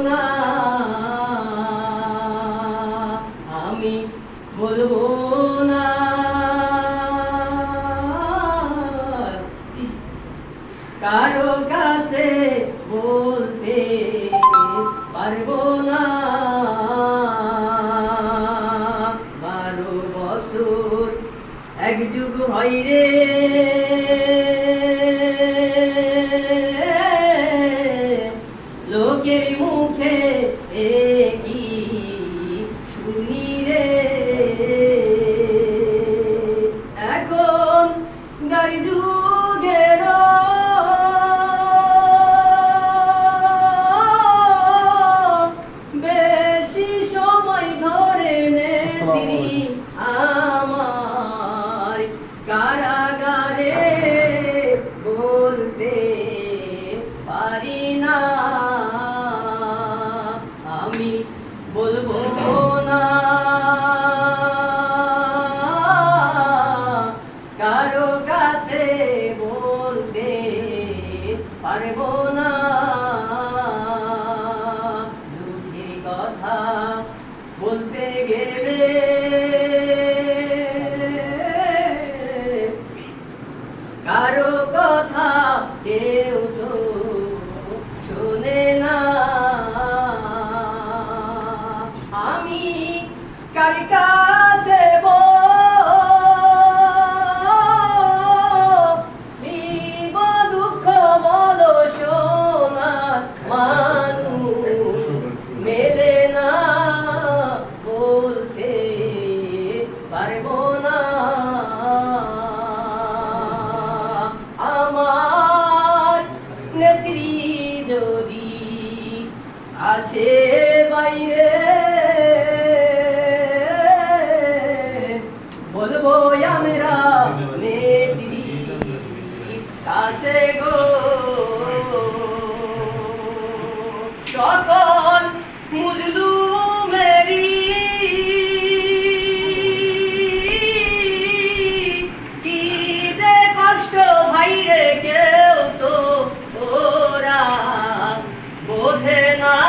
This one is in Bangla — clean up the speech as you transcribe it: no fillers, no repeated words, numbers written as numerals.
না আমি বলবো না কারো কাছে বলতে পারবো না 12 বছর এক যুগ হয় রে লোকের মুখে কি শুনি রে এখন গাড়ি যুগের বেশি সময় ধরে নেত্রী আমার কারাগারে বলতে পারি না আমি বলবো না কারো কাছে বলতে পারবো না দুঃখের কথা বলতে গেলে কারো কথা কেউ তো শোনে না আমি কার কাছে বলিব দুঃখ বলো সোনার মানুষ মেলে না বলতে পারবো না আমার নেত্রী যদি আসে বাইরে বলবো আমরা নেত্রী কাছে গো সকল মুজলু মেরি কি দে কষ্ট ভাই রে কেউ তো ওরা বোঝে না